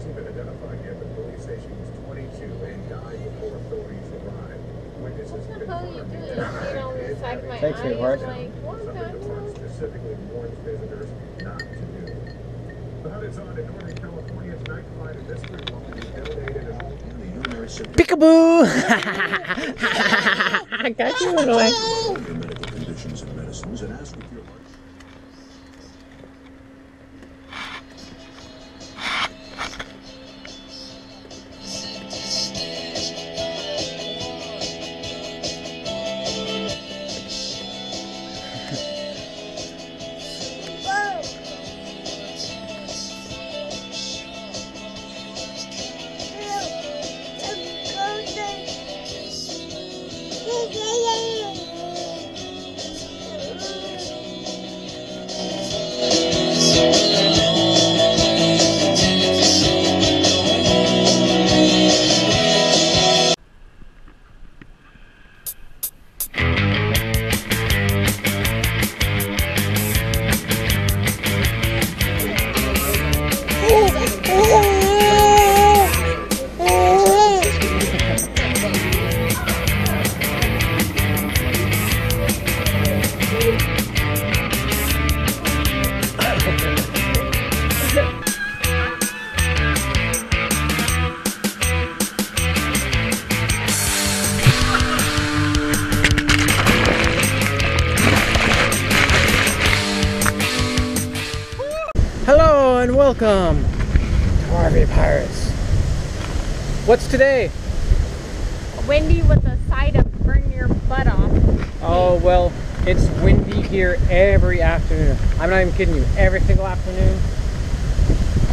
hasn't been identified yet, but police say she was 22 and died before authorities arrived. Witnesses confirmed Thanks, sweetheart. something the park specifically warns visitors not to do. The hunt is on in Northern California tonight. Find a mystery woman who donated an Peekaboo! I got you in a way. Medical conditions and medicines and ask if your heart. Hello and welcome to RV Pirates. What's today? Windy with a side of burn your butt off. Oh, well, it's windy here every afternoon. I'm not even kidding you. Every single afternoon,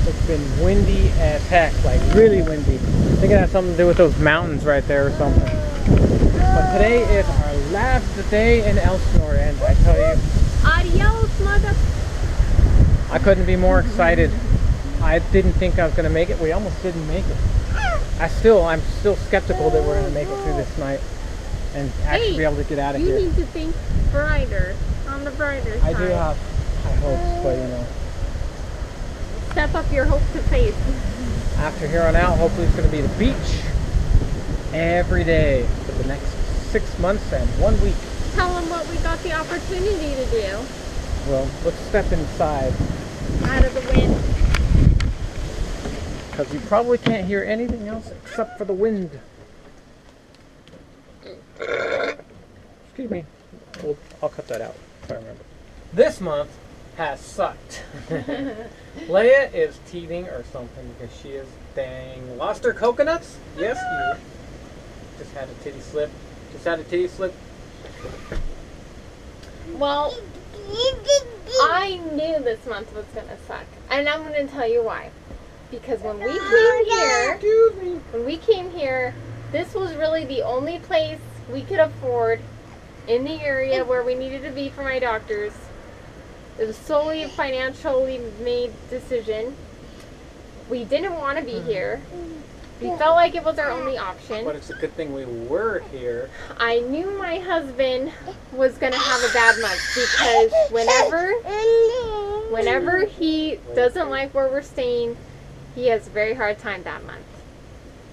it's been windy as heck, like really windy. I think it has something to do with those mountains right there or something. But today is our last day in Elsinore, and I tell you, Adios, mother. I couldn't be more excited. I didn't think I was going to make it. We almost didn't make it. I'm still skeptical that we're going to make it through this night and actually be able to get out of here. You need to think brighter, on the brighter side. I do have high hopes, but you know. Step up your hope to faith. After here on out, hopefully it's going to be the beach every day for the next 6 months and 1 week. Tell them what we got the opportunity to do. Well, let's step inside. Out of the wind. Because you probably can't hear anything else except for the wind. Excuse me. I'll cut that out if I remember. This month has sucked. Leia is teething or something because she is dang lost her coconuts. Yes, you just had a titty slip. Just had a titty slip. Well, I knew this month was going to suck. And I'm going to tell you why. Because when we came here, this was really the only place we could afford in the area where we needed to be for my doctors. It was solely a financially made decision. We didn't want to be here. We felt like it was our only option. But it's a good thing we were here. I knew my husband was going to have a bad month because whenever he doesn't like where we're staying, he has a very hard time that month.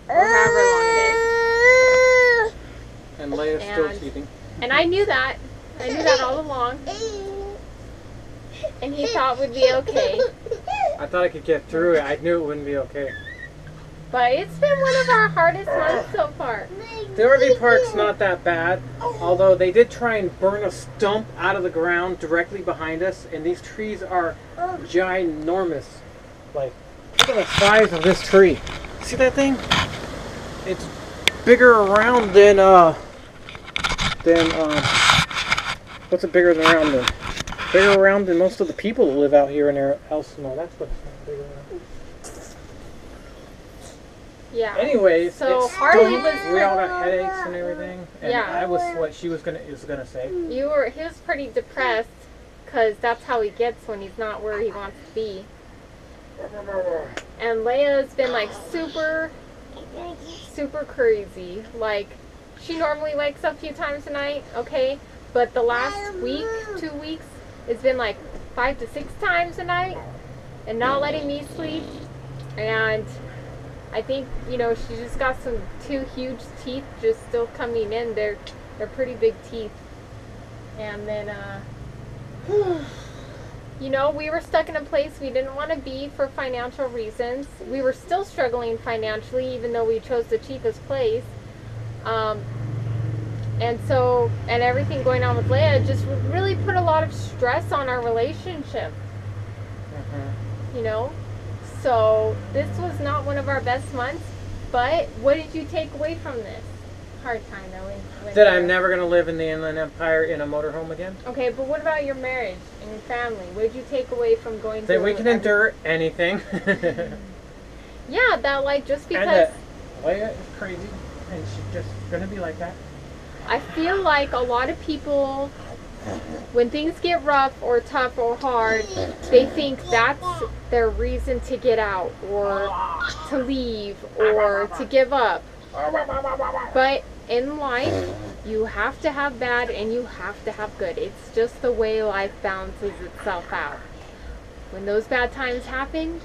Or however long it is. And Leia's still teething. And I knew that. I knew that all along. And he thought we'd be okay. I thought I could get through it. I knew it wouldn't be okay. But it's been one of our hardest months so far. The RV park's not that bad, although they did try and burn a stump out of the ground directly behind us, and these trees are ginormous. Like, look at the size of this tree. See that thing? It's bigger around than what's it bigger than around than? Bigger around than most of the people that live out here in Elsinore. That's what's bigger around. Yeah. Anyways, so it's Harley we all got headaches and everything. And yeah. I was what she was gonna say. He was pretty depressed because that's how he gets when he's not where he wants to be. And Leia's been like super crazy. Like, she normally wakes up a few times a night, okay? But the last week, 2 weeks, it's been like 5 to 6 times a night and not letting me sleep. And I think, you know, she just got two huge teeth just still coming in. They're pretty big teeth. And then, you know, we were stuck in a place we didn't want to be for financial reasons. We were still struggling financially, even though we chose the cheapest place. And everything going on with Leia just really put a lot of stress on our relationship. You know? So this was not one of our best months, but what did you take away from this hard time though? That I'm never going to live in the Inland Empire in a motorhome again. Okay, but what about your marriage and your family? What did you take away from going that we can endure anything. Yeah, that like just because... And Leia is crazy, and she's just going to be like that. I feel like a lot of people, when things get rough or tough or hard, they think that's their reason to get out or to leave or to give up. But in life, you have to have bad and you have to have good. It's just the way life balances itself out. When those bad times happen,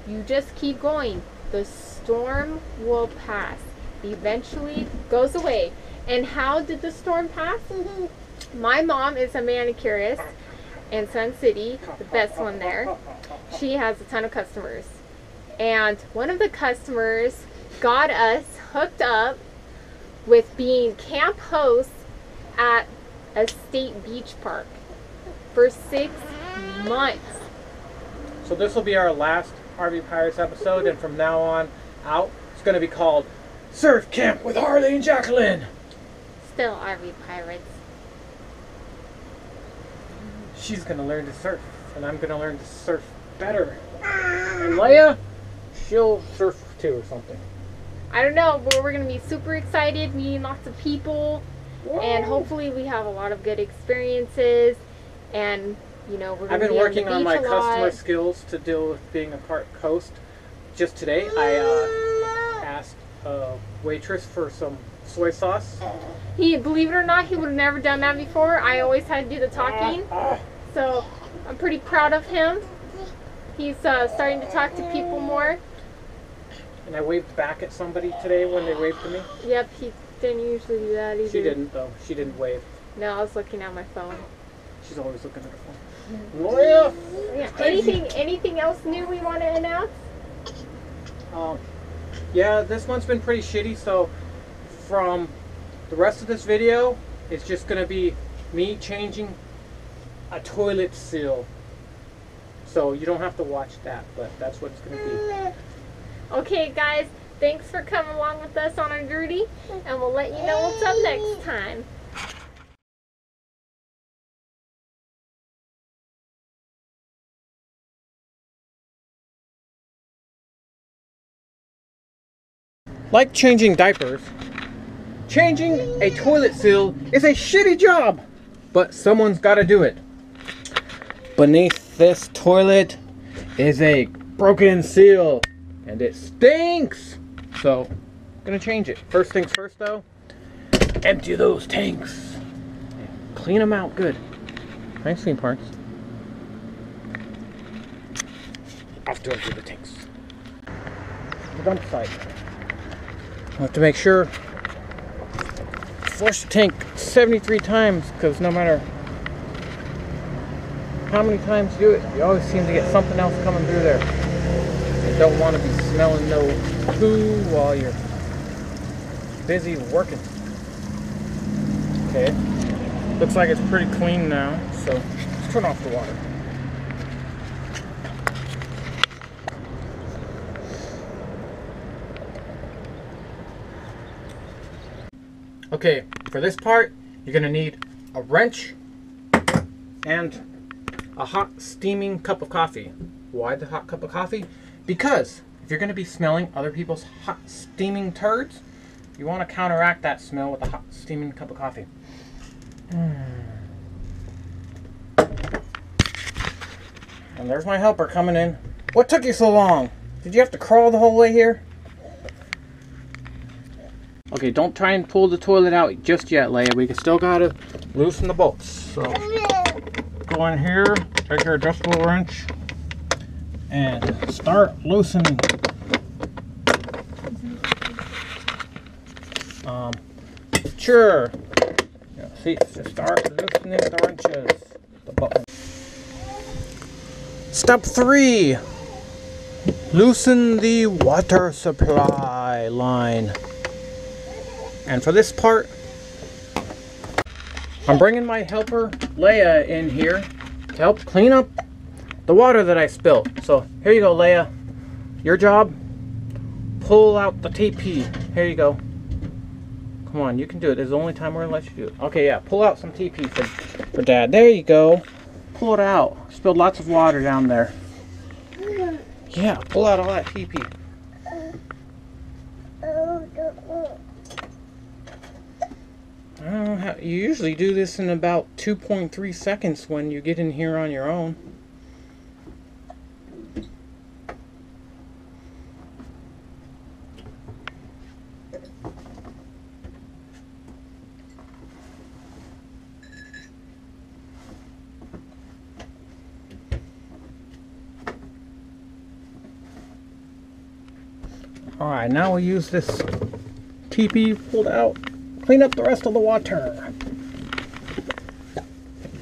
you just keep going. The storm will pass. Eventually goes away. And how did the storm pass? My mom is a manicurist in Sun City, the best one there. She has a ton of customers. And one of the customers got us hooked up with being camp hosts at a state beach park for 6 months. So this will be our last RV Pirates episode, and from now on out, it's going to be called Surf Camp with Harley and Jacqueline. Still RV Pirates. She's going to learn to surf, and I'm going to learn to surf better. And Leia, she'll surf too or something. I don't know, but we're going to be super excited, meeting lots of people, and hopefully we have a lot of good experiences, and, you know, we're going to I've been be working on my customer lot. skills to deal with being a part coast. Just today, I asked a waitress for some soy sauce. Believe it or not, he would have never done that before. I always had to do the talking, so I'm pretty proud of him. He's starting to talk to people more. And I waved back at somebody today when they waved to me. Yep, he didn't usually do that either. She didn't, though. She didn't wave. No, I was looking at my phone. She's always looking at her phone. Leia! Yeah. Anything else new we want to announce? Yeah, this one's been pretty shitty, so from the rest of this video, it's just going to be me changing a toilet seal. So you don't have to watch that, but that's what it's going to be. Okay, guys, thanks for coming along with us on our journey, and we'll let you know what's up next time. Like changing diapers, changing a toilet seal is a shitty job, but someone's got to do it. Beneath this toilet is a broken seal, and it stinks. So, I'm gonna change it. First things first, though, empty those tanks. Clean them out good. Nice clean parts. Off to empty the tanks. The dump site. I have to make sure flush the tank 73 times, because no matter how many times you do it, you always seem to get something else coming through there. You don't want to be smelling no poo while you're busy working. Okay, looks like it's pretty clean now, so let's turn off the water. Okay, for this part, you're going to need a wrench and a hot steaming cup of coffee. Why the hot cup of coffee? Because if you're going to be smelling other people's hot steaming turds, you want to counteract that smell with a hot steaming cup of coffee. And there's my helper coming in. What took you so long? Did you have to crawl the whole way here? Okay, don't try and pull the toilet out just yet, Leia. We still gotta loosen the bolts. So, go in here, take your adjustable wrench, and start loosening. Sure. Yeah, see, just start loosening the wrenches. The button. Step 3. Loosen the water supply line. And for this part, I'm bringing my helper Leia in here to help clean up the water that I spilled. So here you go, Leia. Your job, pull out the TP. Here you go. Come on, you can do it. This is the only time we're gonna let you do it. Okay, yeah, pull out some TP for Dad. There you go. Pull it out. Spilled lots of water down there. Yeah, pull out all that TP. You usually do this in about 2.3 seconds when you get in here on your own. Alright, now we'll use this TP pulled out. Clean up the rest of the water.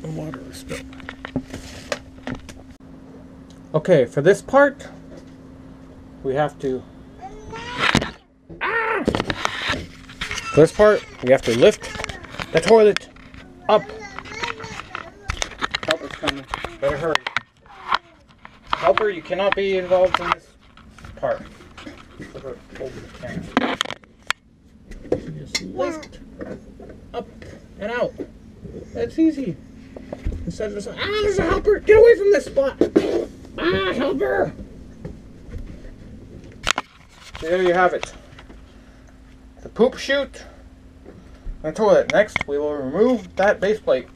The water is spilled. Okay, for this part, we have to... For this part, we have to lift the toilet up. Helper's coming. Better hurry. Helper, you cannot be involved in this part. Just lift up and out. That's easy. Instead of just, there's a helper! Get away from this spot! Helper! So there you have it. The poop chute and the toilet. Next, we will remove that base plate.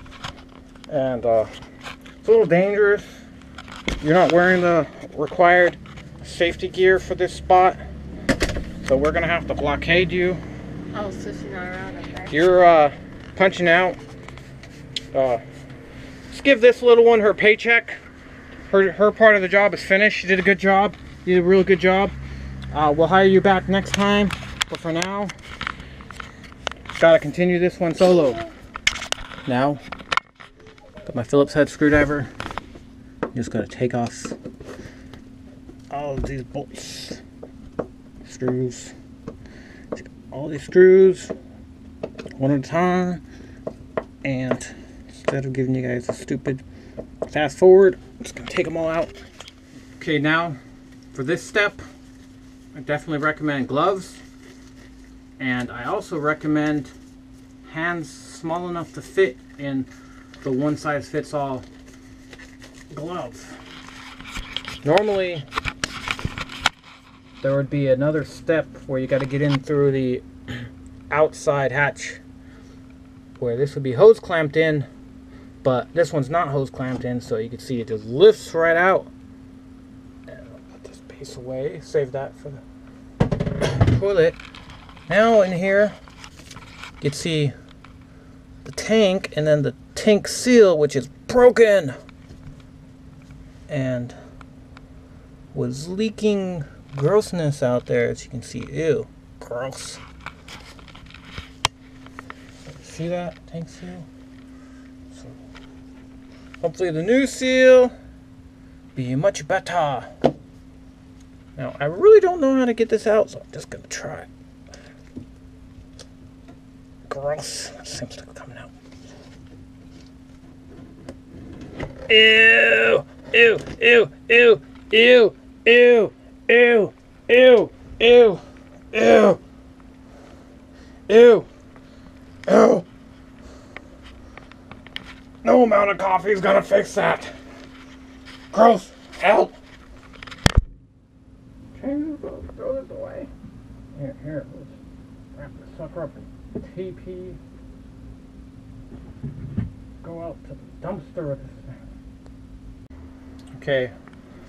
And it's a little dangerous. You're not wearing the required safety gear for this spot. So we're gonna have to blockade you. Oh, so she's not around up there. You're punching out. Just give this little one her paycheck. Her part of the job is finished. She did a good job. You did a real good job. We'll hire you back next time. But for now, gotta continue this one solo. Now, got my Phillips head screwdriver. I'm just gonna take off all of these bolts, screws. Take all these screws one at a time, and instead of giving you guys a stupid fast forward, I'm just gonna take them all out. Okay, now for this step, I definitely recommend gloves, and I also recommend hands small enough to fit in the one size fits all glove. Normally there would be another step where you got to get in through the outside hatch, where this would be hose clamped in, but this one's not hose clamped in, so you can see it just lifts right out. And I'll put this piece away, save that for the toilet. Now in here you can see the tank, and then the tank seal, which is broken and was leaking grossness out there, as you can see. Ew, gross. See that tank seal? So hopefully the new seal be much better. Now I really don't know how to get this out, so I'm just gonna try it. Gross. That seems to be coming out. Ew! Ew! Ew! Ew! Ew! Ew! Ew! Ew! Ew! Ew! Ew! Ew! No amount of coffee is gonna fix that. Gross! Help! Throw this away. Here. Let's wrap this sucker up in TP. Go out to the dumpster with this thing. Okay,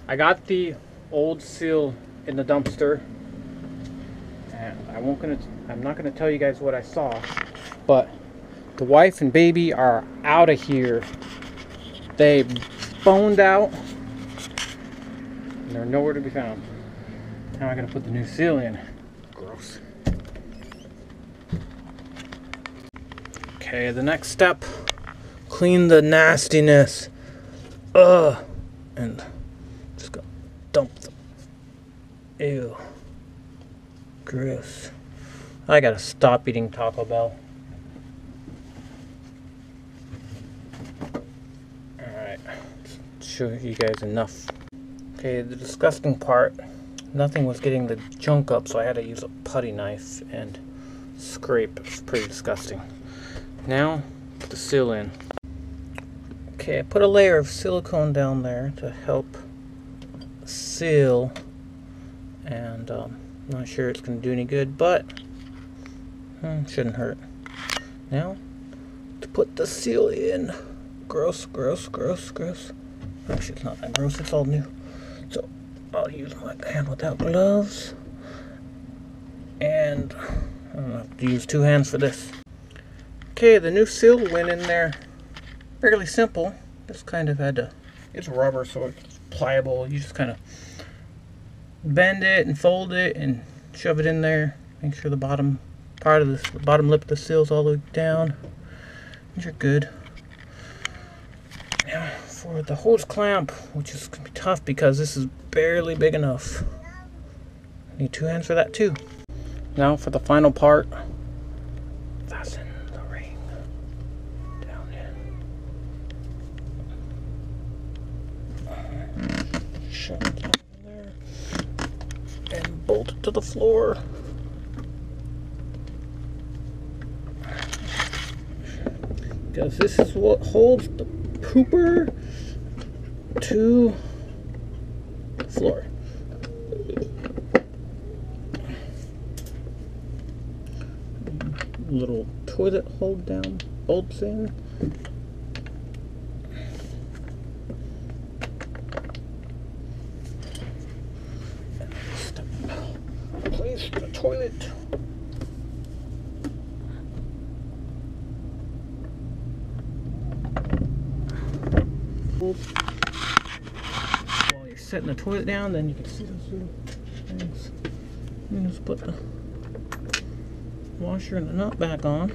I got the old seal in the dumpster, and I'm not gonna tell you guys what I saw, but the wife and baby are out of here. They boned out. and they're nowhere to be found. Now I gotta put the new seal in. Gross. Okay, the next step, clean the nastiness. And just go dump them. Ew. Gross. I gotta stop eating Taco Bell. Alright, show you guys enough. Okay, the disgusting part, nothing was getting the junk up, so I had to use a putty knife and scrape. It's pretty disgusting. Now, put the seal in. Okay, I put a layer of silicone down there to help seal, and I'm not sure it's going to do any good, but shouldn't hurt. Now, to put the seal in. Gross, gross, gross, gross. Actually, it's not that gross, it's all new. So, I'll use my hand without gloves, and I'm going to have to use 2 hands for this. Okay, the new seal went in there. Fairly simple. Just kind of had to, it's rubber, so it's pliable. You just kind of bend it and fold it and shove it in there. Make sure the bottom part of this, the bottom lip of the seal's all the way down. And you're good. Now for the hose clamp, which is going to be tough because this is barely big enough. Need 2 hands for that too. Now for the final part, fasten the ring down in. Shove it down in there and bolt it to the floor. Because this is what holds the pooper to the floor. Little toilet hold down bolts in. Place the toilet. While you're setting the toilet down, then you can see those little things. You just put the washer and the nut back on.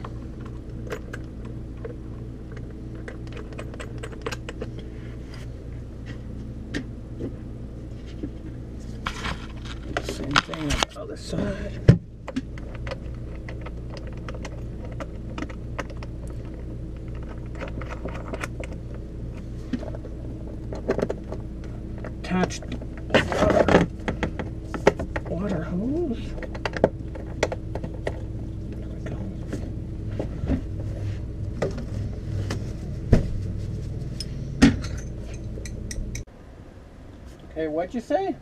Same thing on the other side. Attached water hose. There we go. Okay, what'd you say?